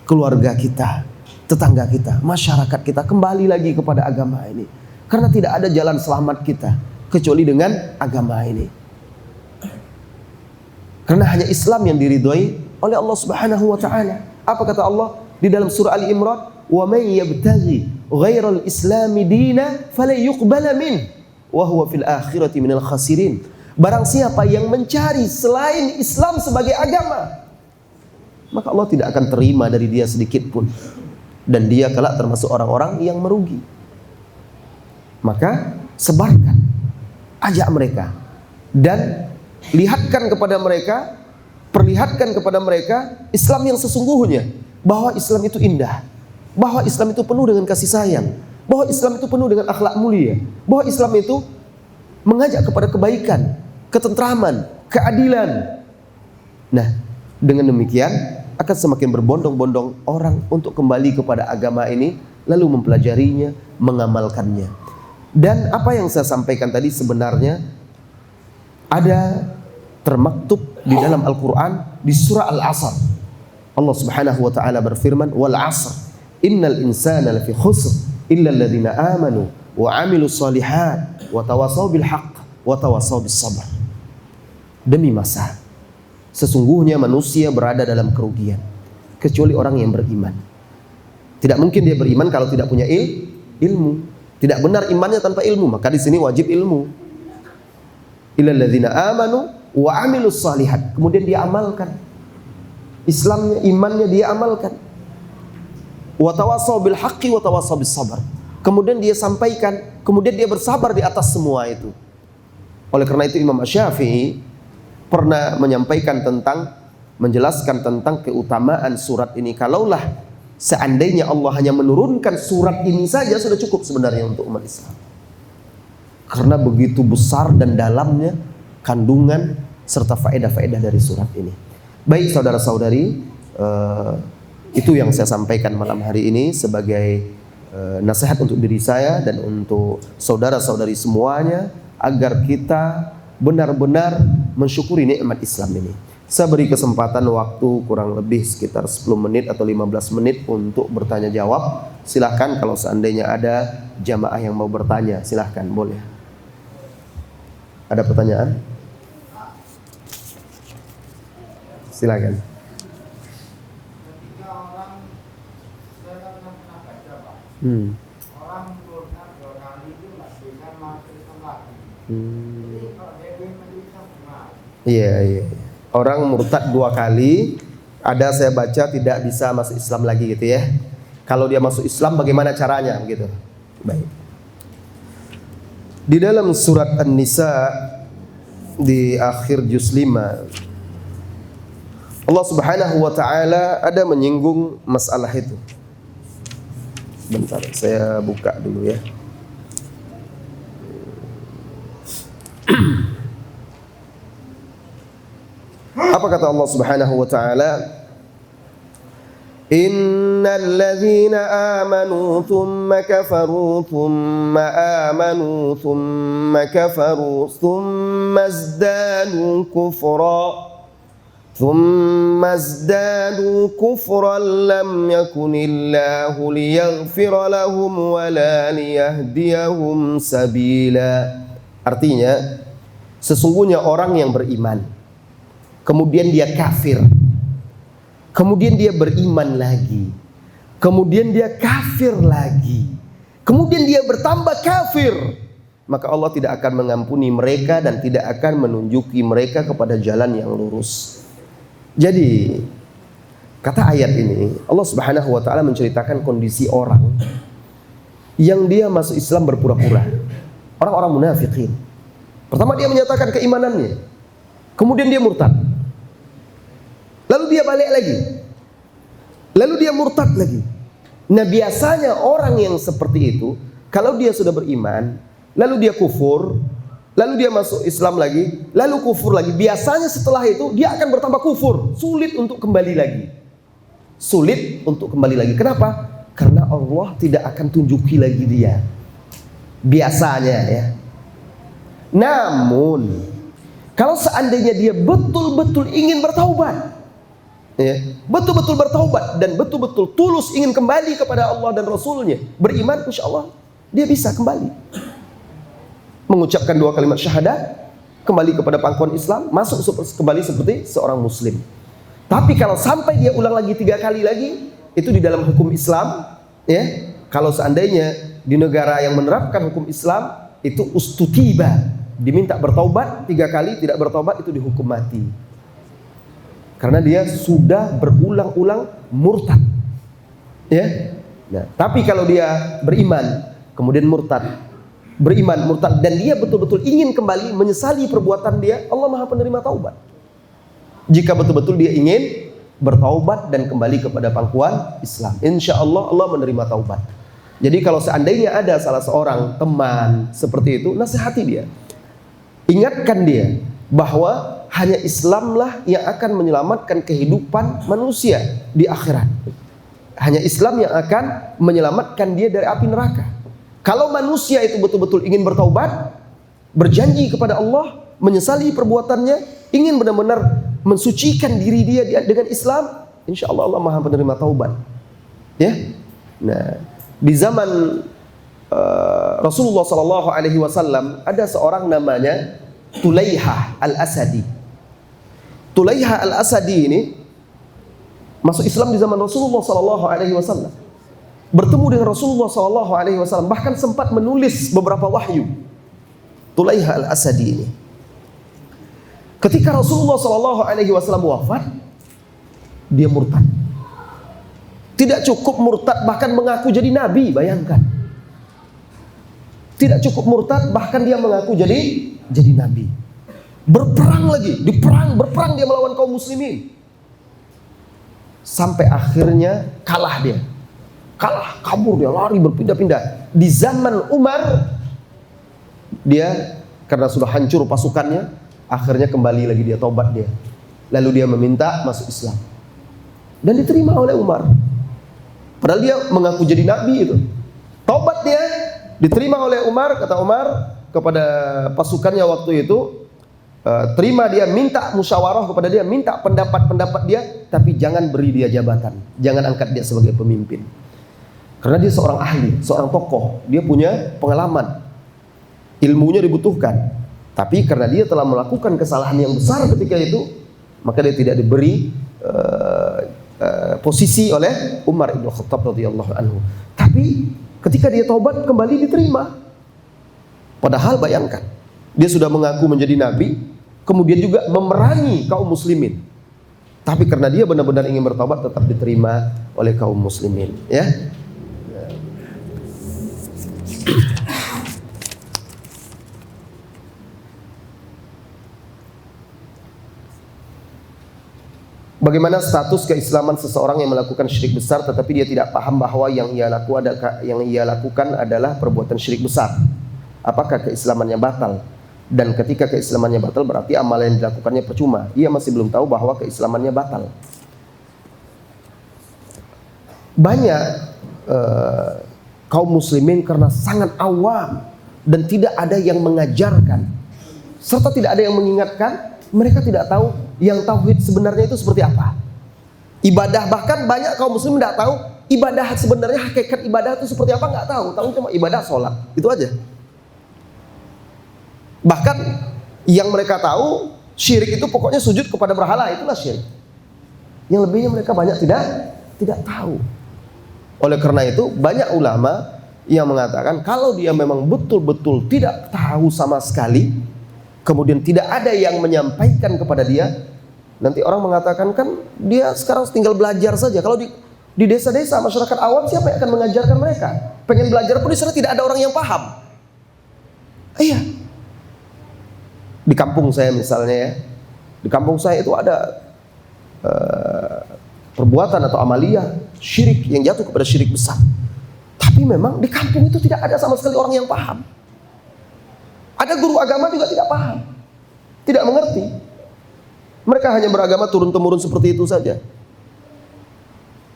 keluarga kita, tetangga kita, masyarakat kita kembali lagi kepada agama ini. Karena tidak ada jalan selamat kita kecuali dengan agama ini. Karena hanya Islam yang diridhoi oleh Allah Subhanahu wa taala. Apa kata Allah di dalam surah Ali Imran? Wa may yabtaghi ghairal islami dina fala yuqbala min wa huwa fil akhirati minal khasirin. Barang siapa yang mencari selain Islam sebagai agama, maka Allah tidak akan terima dari dia sedikit pun, dan dia kelak termasuk orang-orang yang merugi. Maka sebarkan, ajak mereka, dan lihatkan kepada mereka, perlihatkan kepada mereka Islam yang sesungguhnya, bahwa Islam itu indah, bahwa Islam itu penuh dengan kasih sayang, bahwa Islam itu penuh dengan akhlak mulia, bahwa Islam itu mengajak kepada kebaikan, ketentraman, keadilan. Nah, dengan demikian akan semakin berbondong-bondong orang untuk kembali kepada agama ini, lalu mempelajarinya, mengamalkannya. Dan apa yang saya sampaikan tadi sebenarnya ada termaktub di dalam Al-Quran di surah Al-Asr. Allah Subhanahu wa taala berfirman, "Wal 'asr innal insana lafi khusr illa alladziina aamanu wa 'amilus shalihat wa tawassaw bil haqq wa tawassaw bis sabr." Demi masa, sesungguhnya manusia berada dalam kerugian kecuali orang yang beriman. Tidak mungkin dia beriman kalau tidak punya ilmu. Tidak benar imannya tanpa ilmu, maka di sini wajib ilmu. Illal ladzina amanu wa 'amilus shalihat. Kemudian dia amalkan Islamnya, imannya dia amalkan. Wa tawassaw bil haqqi wa tawassaw bis sabr. Kemudian dia sampaikan, kemudian dia bersabar di atas semua itu. Oleh karena itu Imam Asy-Syafi'i pernah menyampaikan menjelaskan tentang keutamaan surat ini. Kalaulah seandainya Allah hanya menurunkan surat ini saja sudah cukup sebenarnya untuk umat Islam. Karena begitu besar dan dalamnya kandungan serta faedah-faedah dari surat ini. Baik saudara-saudari, itu yang saya sampaikan malam hari ini sebagai nasihat untuk diri saya dan untuk saudara-saudari semuanya, agar kita benar-benar mensyukuri nikmat Islam ini. Saya beri kesempatan waktu kurang lebih sekitar 10 menit atau 15 menit untuk bertanya jawab. Silahkan kalau seandainya ada jamaah yang mau bertanya, silahkan, boleh. Ada pertanyaan? Silahkan. Orang murtad 2 kali itu nggak bisa masuk Islam lagi. Jadi kalau dia masuk Islam gimana? Iya. Orang murtad 2 kali, ada saya baca tidak bisa masuk Islam lagi gitu ya. Kalau dia masuk Islam bagaimana caranya begitu? Baik. Di dalam surat An-Nisa di akhir juz 5, Allah Subhanahu wa taala ada menyinggung masalah itu. Bentar, saya buka dulu ya. Apa kata Allah Subhanahu wa taala? Innal ladzina amanu thumma kafaru thumma amanu thumma kafaru thumma izdadu kufra ثم ازدادوا كفرا لم يكن الله ليغفر لهم ولا ليهديهم سبيلا. Artinya, sesungguhnya orang yang beriman, kemudian dia kafir, kemudian dia beriman lagi, kemudian dia kafir lagi, kemudian dia bertambah kafir, maka Allah tidak akan mengampuni mereka dan tidak akan menunjuki mereka kepada jalan yang lurus. Jadi kata ayat ini, Allah Subhanahu wa taala menceritakan kondisi orang yang dia masuk Islam berpura-pura. Orang-orang munafikin. Pertama dia menyatakan keimanannya, kemudian dia murtad. Lalu dia balik lagi. Lalu dia murtad lagi. Nah, biasanya orang yang seperti itu, kalau dia sudah beriman, lalu dia kufur, lalu dia masuk Islam lagi, lalu kufur lagi, biasanya setelah itu dia akan bertambah kufur, sulit untuk kembali lagi. Sulit untuk kembali lagi. Kenapa? Karena Allah tidak akan tunjuki lagi dia. biasanya ya. Namun kalau seandainya dia betul-betul ingin bertaubat, ya, betul-betul bertaubat dan betul-betul tulus ingin kembali kepada Allah dan Rasulnya, beriman, insya Allah dia bisa kembali mengucapkan 2 kalimat syahadat, kembali kepada pangkuan Islam, masuk kembali seperti seorang muslim. Tapi kalau sampai dia ulang lagi 3 kali lagi, itu di dalam hukum Islam, ya. Kalau seandainya di negara yang menerapkan hukum Islam, itu ustutiba, diminta bertaubat 3 kali, tidak bertaubat itu dihukum mati. Karena dia sudah berulang-ulang murtad. Ya. Nah, tapi kalau dia beriman, kemudian murtad, beriman, murtad, dan dia betul-betul ingin kembali, menyesali perbuatan dia, Allah Maha Penerima taubat. Jika betul-betul dia ingin bertaubat dan kembali kepada pangkuan Islam, insya Allah Allah menerima taubat. Jadi kalau seandainya ada salah seorang teman seperti itu, nasihati dia, ingatkan dia bahwa hanya Islamlah yang akan menyelamatkan kehidupan manusia di akhirat. Hanya Islam yang akan menyelamatkan dia dari api neraka. Kalau manusia itu betul-betul ingin bertaubat, berjanji kepada Allah, menyesali perbuatannya, ingin benar-benar mensucikan diri dia dengan Islam, insya Allah Allah Maha Penerima taubat. Ya, nah di zaman Rasulullah SAW ada seorang namanya Tulaihah Al-Asadi. Tulaihah Al-Asadi ini masuk Islam di zaman Rasulullah SAW. Bertemu dengan Rasulullah SAW, bahkan sempat menulis beberapa wahyu. Tulaihah Al-Asadi ini, ketika Rasulullah SAW wafat, dia murtad. Tidak cukup murtad, bahkan mengaku jadi nabi. Bayangkan, tidak cukup murtad, bahkan dia mengaku jadi nabi. Berperang lagi, berperang dia melawan kaum muslimin, sampai akhirnya kalah dia. Kalah, kabur dia, lari berpindah-pindah. Di zaman Umar, dia karena sudah hancur pasukannya, akhirnya kembali lagi, dia taubat dia. Lalu dia meminta masuk Islam dan diterima oleh Umar. Padahal dia mengaku jadi nabi itu. Taubat dia, diterima oleh Umar. Kata Umar kepada pasukannya waktu itu, terima dia, minta musyawarah kepada dia, minta pendapat dia, tapi jangan beri dia jabatan, jangan angkat dia sebagai pemimpin. Karena dia seorang ahli, seorang tokoh, dia punya pengalaman, ilmunya dibutuhkan. Tapi karena dia telah melakukan kesalahan yang besar ketika itu, maka dia tidak diberi posisi oleh Umar ibn Khattab radhiyallahu anhu. Tapi ketika dia taubat, kembali diterima. Padahal bayangkan, dia sudah mengaku menjadi nabi, kemudian juga memerangi kaum muslimin. Tapi karena dia benar-benar ingin bertaubat, tetap diterima oleh kaum muslimin. Ya. Bagaimana status keislaman seseorang yang melakukan syirik besar tetapi dia tidak paham bahwa yang ia lakukan adalah perbuatan syirik besar? Apakah keislamannya batal? Dan ketika keislamannya batal berarti amal yang dilakukannya percuma. Ia masih belum tahu bahwa keislamannya batal. Banyak kaum muslimin karena sangat awam dan tidak ada yang mengajarkan serta tidak ada yang mengingatkan, mereka tidak tahu yang tauhid sebenarnya itu seperti apa. Ibadah, bahkan banyak kaum muslim tidak tahu ibadah sebenarnya, hakikat ibadah itu seperti apa, nggak tahu. Tahu cuma ibadah sholat, itu aja. Bahkan yang mereka tahu syirik itu pokoknya sujud kepada berhala, itulah syirik. Yang lebihnya mereka banyak tidak tahu. Oleh karena itu banyak ulama yang mengatakan kalau dia memang betul-betul tidak tahu sama sekali, kemudian tidak ada yang menyampaikan kepada dia, nanti orang mengatakan kan dia sekarang tinggal belajar saja. Kalau di desa-desa masyarakat awam, siapa yang akan mengajarkan mereka? Pengen belajar pun di sana tidak ada orang yang paham. Iya. Di kampung saya misalnya ya, di kampung saya itu ada perbuatan atau amaliyah syirik yang jatuh kepada syirik besar. Tapi memang di kampung itu tidak ada sama sekali orang yang paham. Ada guru agama juga tidak paham, tidak mengerti. Mereka hanya beragama turun-temurun seperti itu saja.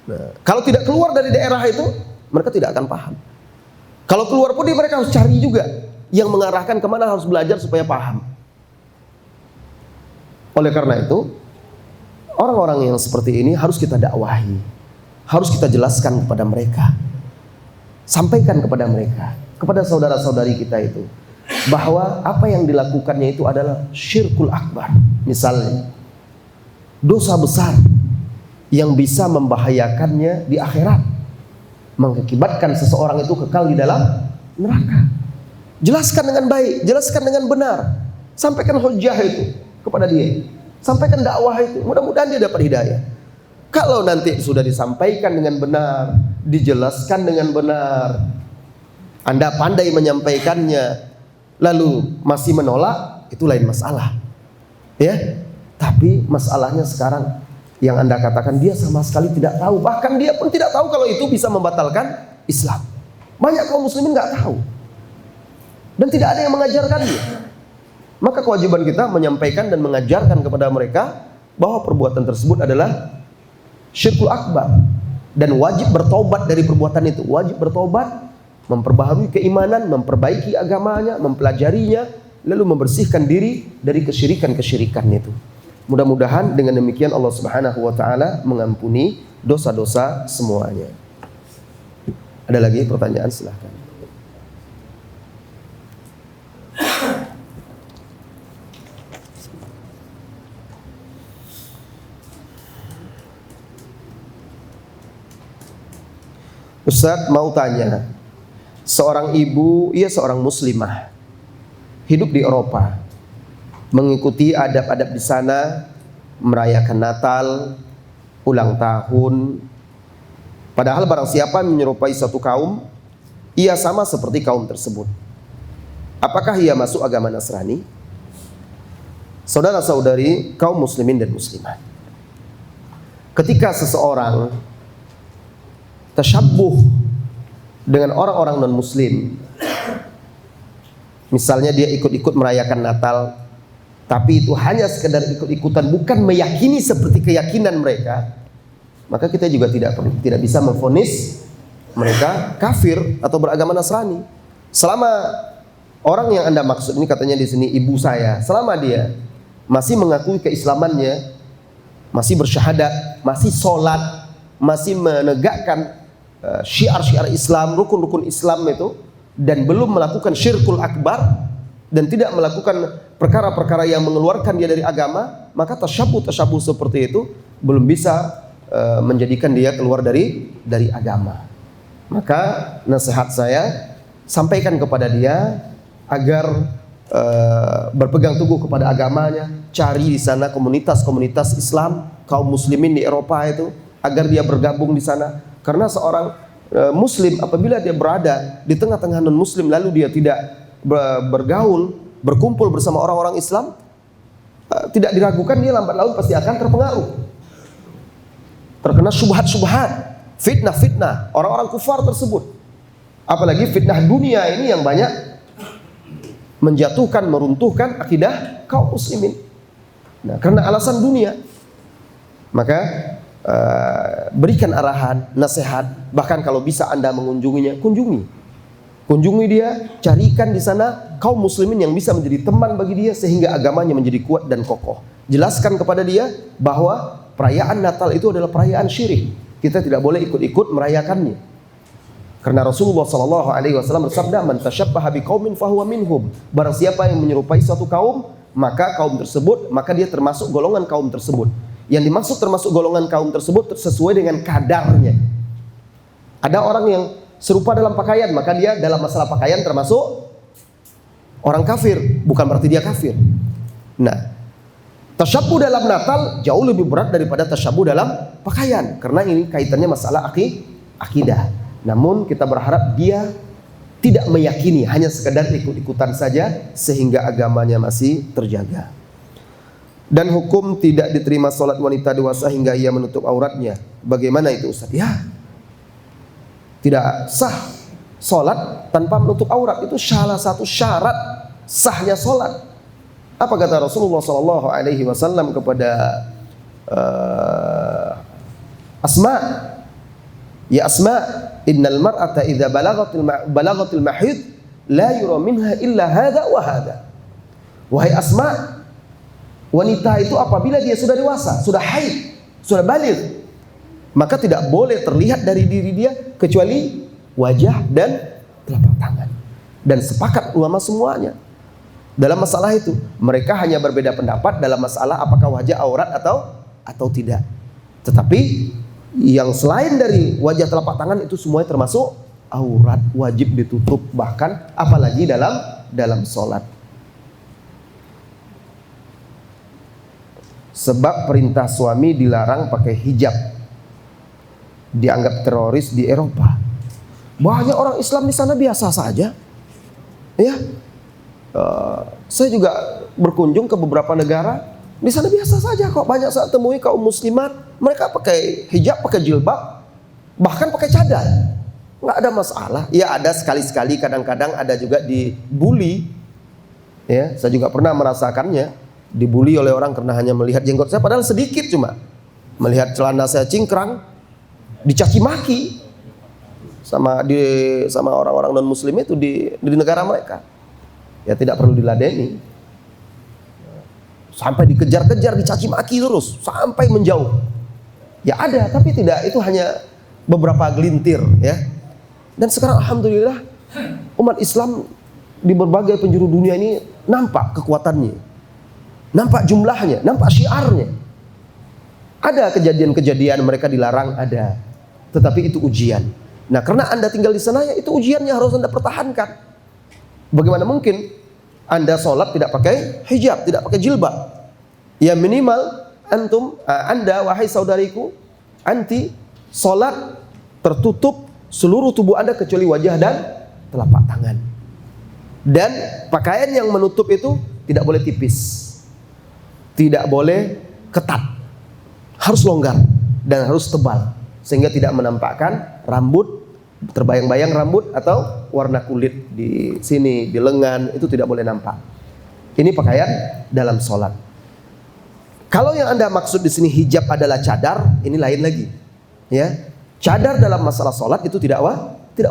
Nah, kalau tidak keluar dari daerah itu, mereka tidak akan paham. Kalau keluar pun mereka harus cari juga yang mengarahkan kemana harus belajar supaya paham. Oleh karena itu, orang-orang yang seperti ini harus kita dakwahi, harus kita jelaskan kepada mereka, sampaikan kepada mereka, kepada saudara-saudari kita itu, bahwa apa yang dilakukannya itu adalah syirkul akbar. Misalnya, dosa besar yang bisa membahayakannya di akhirat, mengakibatkan seseorang itu kekal di dalam neraka. Jelaskan dengan baik, jelaskan dengan benar, sampaikan hujjah itu kepada dia, sampaikan dakwah itu, mudah-mudahan dia dapat hidayah. Kalau nanti sudah disampaikan dengan benar, dijelaskan dengan benar, Anda pandai menyampaikannya, lalu masih menolak, itu lain masalah, ya. Tapi masalahnya sekarang yang Anda katakan dia sama sekali tidak tahu, bahkan dia pun tidak tahu kalau itu bisa membatalkan Islam. Banyak kaum muslimin nggak tahu dan tidak ada yang mengajarkannya. Maka kewajiban kita menyampaikan dan mengajarkan kepada mereka bahwa perbuatan tersebut adalah syirkul akbar dan wajib bertobat dari perbuatan itu. Wajib bertobat, memperbaharui keimanan, memperbaiki agamanya, mempelajarinya, lalu membersihkan diri dari kesyirikan-kesyirikan itu. Mudah-mudahan dengan demikian Allah Subhanahu wa taala mengampuni dosa-dosa semuanya. Ada lagi pertanyaan, silahkan. Ustaz mau tanya, seorang ibu, ia seorang muslimah, hidup di Eropa, mengikuti adab-adab di sana, merayakan Natal, ulang tahun. Padahal barang siapa menyerupai satu kaum, ia sama seperti kaum tersebut. Apakah ia masuk agama Nasrani? Saudara-saudari kaum muslimin dan muslimat, ketika seseorang tasyabbuh dengan orang-orang non-muslim, misalnya dia ikut-ikut merayakan Natal, tapi itu hanya sekedar ikut-ikutan, bukan meyakini seperti keyakinan mereka, maka kita juga tidak bisa memvonis mereka kafir atau beragama Nasrani. Selama orang yang Anda maksud ini, katanya di sini ibu saya, selama dia masih mengakui keislamannya, masih bersyahadat, masih sholat, masih menegakkan syiar-syiar Islam, rukun-rukun Islam itu, dan belum melakukan syirkul akbar dan tidak melakukan perkara-perkara yang mengeluarkan dia dari agama, maka tasyabuh seperti itu belum bisa menjadikan dia keluar dari agama. Maka nasihat saya, sampaikan kepada dia agar berpegang teguh kepada agamanya, cari di sana komunitas-komunitas Islam kaum muslimin di Eropa itu, agar dia bergabung di sana. Karena seorang muslim apabila dia berada di tengah-tengah non-muslim lalu dia tidak bergaul, berkumpul bersama orang-orang Islam, tidak diragukan dia lambat laun pasti akan terpengaruh, terkena syubhat-syubhat, fitnah-fitnah orang-orang kufar tersebut. Apalagi fitnah dunia ini yang banyak menjatuhkan, meruntuhkan akidah kaum muslimin. Nah, karena alasan dunia, maka berikan arahan, nasihat. Bahkan kalau bisa Anda mengunjunginya, kunjungi dia, carikan di sana kaum muslimin yang bisa menjadi teman bagi dia sehingga agamanya menjadi kuat dan kokoh. Jelaskan kepada dia bahwa perayaan Natal itu adalah perayaan syirik. Kita tidak boleh ikut-ikut merayakannya. Karena Rasulullah SAW bersabda, "Man tasyabbaha biqaumin fahuwa minhum." Barang siapa yang menyerupai suatu kaum, maka dia termasuk golongan kaum tersebut. Yang dimaksud termasuk golongan kaum tersebut sesuai dengan kadarnya. Ada orang yang serupa dalam pakaian, maka dia dalam masalah pakaian termasuk orang kafir, bukan berarti dia kafir. Nah, tasyabbuh dalam Natal jauh lebih berat daripada tasyabbuh dalam pakaian, karena ini kaitannya masalah akidah. Namun kita berharap dia tidak meyakini, hanya sekedar ikut-ikutan saja sehingga agamanya masih terjaga. Dan hukum tidak diterima sholat wanita dewasa hingga ia menutup auratnya. Bagaimana itu Ustaz? Ya, tidak sah sholat tanpa menutup aurat. Itu salah satu syarat sahnya sholat. Apa kata Rasulullah SAW kepada Asma? Ya Asma, innal mar'ata idza balagatil mahid la yura minha illa hadza wa hadza. Wahai Asma, wanita itu apabila dia sudah dewasa, sudah haid, sudah baligh, maka tidak boleh terlihat dari diri dia kecuali wajah dan telapak tangan. Dan sepakat ulama semuanya dalam masalah itu. Mereka hanya berbeda pendapat dalam masalah apakah wajah aurat atau tidak. Tetapi yang selain dari wajah telapak tangan itu semuanya termasuk aurat, wajib ditutup, bahkan apalagi dalam sholat. Sebab perintah suami dilarang pakai hijab, dianggap teroris di Eropa. Banyak orang Islam di sana biasa saja. Ya, saya juga berkunjung ke beberapa negara, di sana biasa saja kok. Banyak saya temui kaum muslimat, mereka pakai hijab, pakai jilbab, bahkan pakai cadar, nggak ada masalah. Ya ada sekali-sekali, kadang-kadang ada juga dibully. Ya, saya juga pernah merasakannya, dibully oleh orang karena hanya melihat jenggot saya, padahal sedikit cuma melihat celana saya cingkrang, dicaci maki sama orang-orang non muslim itu di negara mereka. Ya tidak perlu diladeni, sampai dikejar-kejar, dicaci maki terus sampai menjauh. Ya ada, tapi tidak, itu hanya beberapa gelintir ya. Dan sekarang alhamdulillah umat Islam di berbagai penjuru dunia ini nampak kekuatannya, nampak jumlahnya, nampak syiarnya. Ada kejadian-kejadian mereka dilarang, ada, tetapi itu ujian. Nah karena Anda tinggal di sana, ya itu ujiannya harus Anda pertahankan. Bagaimana mungkin Anda sholat tidak pakai hijab, tidak pakai jilbab? Ya minimal Anda wahai saudariku, anti sholat tertutup seluruh tubuh Anda kecuali wajah dan telapak tangan. Dan pakaian yang menutup itu tidak boleh tipis, tidak boleh ketat, harus longgar dan harus tebal sehingga tidak menampakkan rambut, terbayang-bayang rambut atau warna kulit di sini, di lengan, itu tidak boleh nampak. Ini pakaian dalam sholat. Kalau yang Anda maksud di sini hijab adalah cadar, ini lain lagi. Ya, cadar dalam masalah sholat itu tidak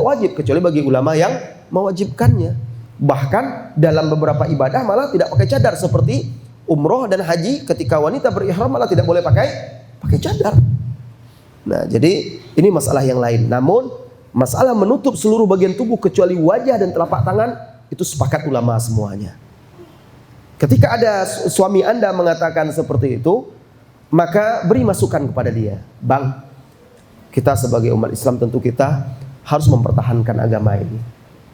wajib kecuali bagi ulama yang mewajibkannya. Bahkan dalam beberapa ibadah malah tidak pakai cadar, seperti umroh dan haji, ketika wanita berihram malah tidak boleh pakai cadar. Nah, jadi ini masalah yang lain. Namun masalah menutup seluruh bagian tubuh kecuali wajah dan telapak tangan itu sepakat ulama semuanya. Ketika ada suami Anda mengatakan seperti itu, maka beri masukan kepada dia. Bang, kita sebagai umat Islam tentu kita harus mempertahankan agama ini.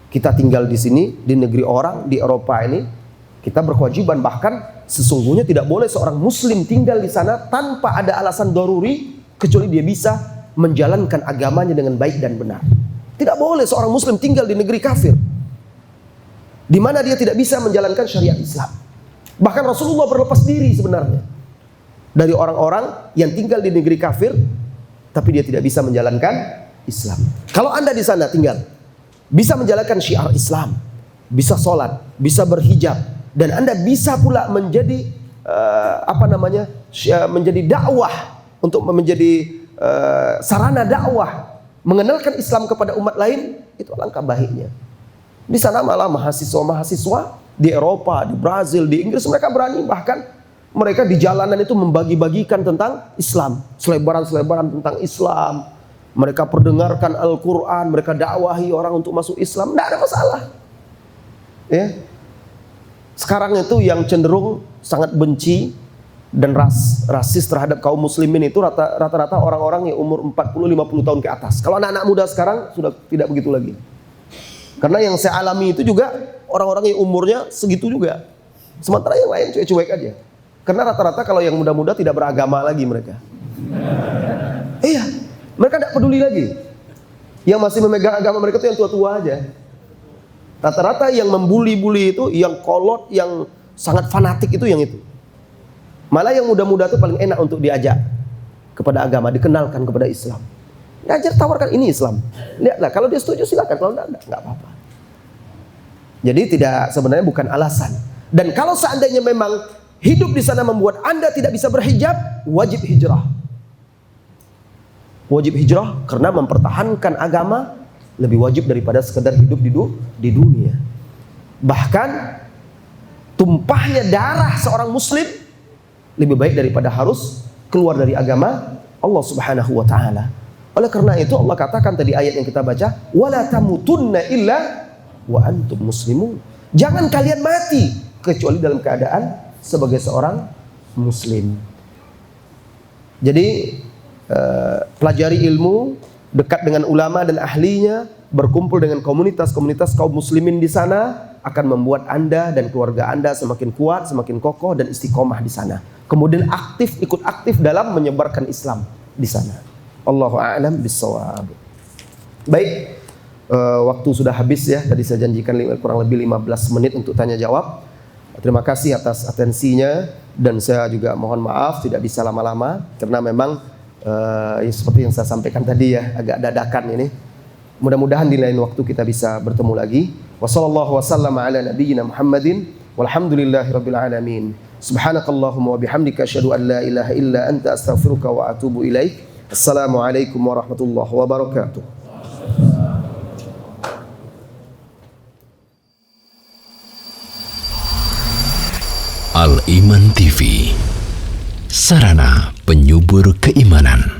Kita tinggal di sini, di negeri orang, di Eropa ini, kita berkewajiban, bahkan sesungguhnya tidak boleh seorang muslim tinggal di sana tanpa ada alasan daruri, kecuali dia bisa menjalankan agamanya dengan baik dan benar. Tidak boleh seorang muslim tinggal di negeri kafir, di mana dia tidak bisa menjalankan syariat Islam. Bahkan Rasulullah berlepas diri sebenarnya dari orang-orang yang tinggal di negeri kafir, tapi dia tidak bisa menjalankan Islam. Kalau Anda di sana tinggal, bisa menjalankan syiar Islam, bisa sholat, bisa berhijab, dan Anda bisa pula menjadi menjadi dakwah, untuk menjadi sarana dakwah, mengenalkan Islam kepada umat lain, itu alangkah baiknya. Di sana malah mahasiswa di Eropa, di Brazil, di Inggris, mereka berani, bahkan mereka di jalanan itu membagi-bagikan tentang Islam, selebaran-selebaran tentang Islam. Mereka perdengarkan Al-Quran, mereka dakwahi orang untuk masuk Islam, tidak ada masalah. Ya. Sekarang itu yang cenderung sangat benci dan rasis terhadap kaum muslimin itu rata-rata orang-orang yang umur 40-50 tahun ke atas. Kalau anak-anak muda sekarang sudah tidak begitu lagi. Karena yang saya alami itu juga orang-orang yang umurnya segitu juga. Sementara yang lain cuek-cuek aja. Karena rata-rata kalau yang muda-muda tidak beragama lagi mereka. Iya, mereka tidak peduli lagi. Yang masih memegang agama mereka itu yang tua-tua aja. Rata-rata yang membuli-buli itu, yang kolot, yang sangat fanatik itu yang itu. Malah yang muda-muda itu paling enak untuk diajak kepada agama, dikenalkan kepada Islam. Diajar, tawarkan ini Islam. Lihatlah, kalau dia setuju silakan, kalau tidak apa-apa. Jadi sebenarnya bukan alasan. Dan kalau seandainya memang hidup di sana membuat Anda tidak bisa berhijab, wajib hijrah. Wajib hijrah karena mempertahankan agama lebih wajib daripada sekedar hidup di dunia. Bahkan tumpahnya darah seorang muslim lebih baik daripada harus keluar dari agama Allah Subhanahu wa taala. Oleh karena itu Allah katakan tadi ayat yang kita baca, wala tamutunna illa wa antum muslimun. Jangan kalian mati kecuali dalam keadaan sebagai seorang muslim. Jadi pelajari ilmu, dekat dengan ulama dan ahlinya, berkumpul dengan komunitas-komunitas kaum muslimin di sana akan membuat Anda dan keluarga Anda semakin kuat, semakin kokoh dan istiqomah di sana. Kemudian ikut aktif dalam menyebarkan Islam di sana. Allahu a'lam bissawab. Baik, waktu sudah habis ya. Tadi saya janjikan kurang lebih 15 menit untuk tanya jawab. Terima kasih atas atensinya dan saya juga mohon maaf tidak bisa lama-lama karena memang seperti yang saya sampaikan tadi ya, agak dadakan ini. Mudah-mudahan di lain waktu kita bisa bertemu lagi. Wassallallahu wasallama ala nabiyyina Muhammadin walhamdulillahirabbil alamin. Subhanakallahumma wa bihamdika asyhadu an la ilaha illa anta astaghfiruka wa atubu ilaik. Assalamualaikum warahmatullahi wabarakatuh. Al Iman TV, sarana penyubur keimanan.